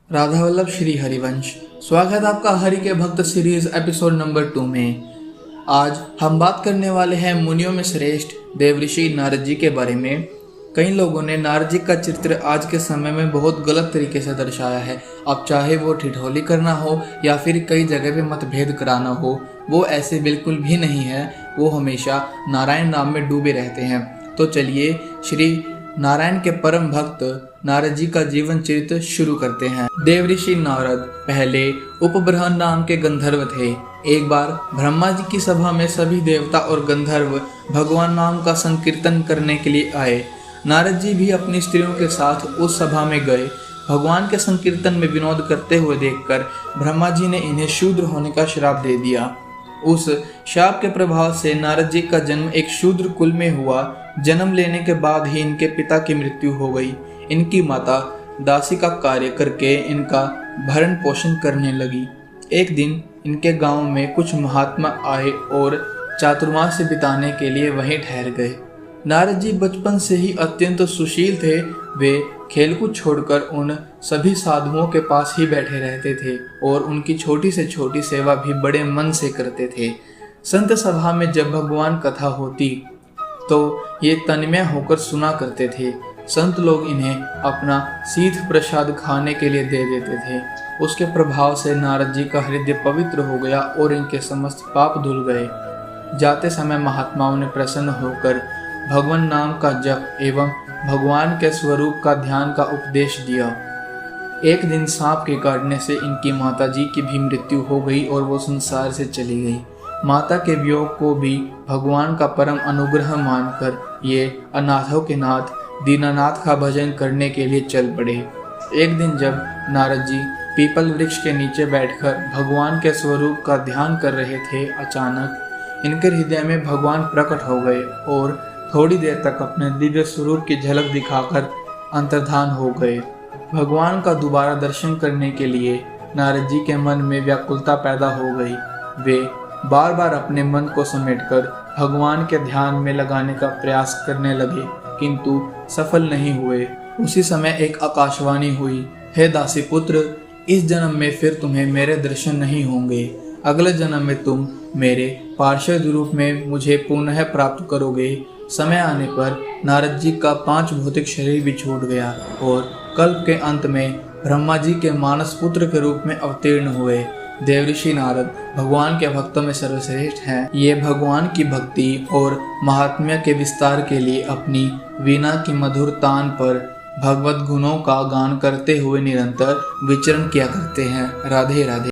राधा वल्लभ श्री हरिवंश। स्वागत है आपका हरि के भक्त सीरीज एपिसोड नंबर 2 में। आज हम बात करने वाले हैं मुनियों में श्रेष्ठ देवऋषि नारद जी के बारे में। कई लोगों ने नारद जी का चित्र आज के समय में बहुत गलत तरीके से दर्शाया है। अब चाहे वो ठिठोली करना हो या फिर कई जगह पे मतभेद कराना हो, वो ऐसे बिल्कुल भी नहीं है। वो हमेशा नारायण नाम में डूबे रहते हैं। तो चलिए श्री नारायण के परम भक्त नारद जी का जीवन चरित्र शुरू करते हैं। देवऋषि नारद पहले उपबृहन नाम के गंधर्व थे। एक बार ब्रह्मा जी की सभा में सभी देवता और गंधर्व भगवान नाम का संकीर्तन करने के लिए आए। नारद जी भी अपनी स्त्रियों के साथ उस सभा में गए। भगवान के संकीर्तन में विनोद करते हुए देखकर ब्रह्मा जी ने इन्हें शूद्र होने का श्राप दे दिया। उस शाप के प्रभाव से नारद जी का जन्म एक शूद्र कुल में हुआ। जन्म लेने के बाद ही इनके पिता की मृत्यु हो गई। इनकी माता दासी का कार्य करके इनका भरण पोषण करने लगी। एक दिन इनके गांव में कुछ महात्मा आए और चातुर्मास बिताने के लिए वहीं ठहर गए। नारद जी बचपन से ही अत्यंत सुशील थे। वे खेलकूद छोड़कर उन सभी साधुओं के पास ही बैठे रहते थे और उनकी छोटी से छोटी सेवा भी बड़े मन से करते थे। संत सभा में जब भगवान कथा होती तो ये तन्मय होकर सुना करते थे। संत लोग इन्हें अपना सीध प्रसाद खाने के लिए दे देते थे। उसके प्रभाव से नारद जी का हृदय पवित्र हो गया और इनके समस्त पाप धुल गए। जाते समय महात्माओं ने प्रसन्न होकर भगवान नाम का जप एवं भगवान के स्वरूप का ध्यान का उपदेश दिया। एक दिन सांप के काटने से इनकी माता जी की भी मृत्यु हो गई और वो संसार से चली गई। माता के वियोग को भी भगवान का परम अनुग्रह मानकर ये अनाथों के नाथ दीनानाथ का भजन करने के लिए चल पड़े। एक दिन जब नारद जी पीपल वृक्ष के नीचे बैठकर भगवान के स्वरूप का ध्यान कर रहे थे, अचानक इनके हृदय में भगवान प्रकट हो गए और थोड़ी देर तक अपने दिव्य स्वरूप की झलक दिखाकर अंतर्धान हो गए। भगवान का दोबारा दर्शन करने के लिए नारद जी के मन में व्याकुलता पैदा हो गई। वे बार बार अपने मन को समेटकर भगवान के ध्यान में लगाने का प्रयास करने लगे, किंतु सफल नहीं हुए। उसी समय एक आकाशवाणी हुई, हे दासी पुत्र, इस जन्म में फिर तुम्हें मेरे दर्शन नहीं होंगे। अगले जन्म में तुम मेरे पार्षद रूप में मुझे पुनः प्राप्त करोगे। समय आने पर नारद जी का 5 भौतिक शरीर भी छूट गया और कल्प के अंत में ब्रह्मा जी के मानस पुत्र के रूप में अवतीर्ण हुए। देवऋषि नारद भगवान के भक्तों में सर्वश्रेष्ठ हैं। ये भगवान की भक्ति और महात्म्य के विस्तार के लिए अपनी वीणा की मधुर तान पर भगवत गुणों का गान करते हुए निरंतर विचरण किया करते हैं। राधे राधे।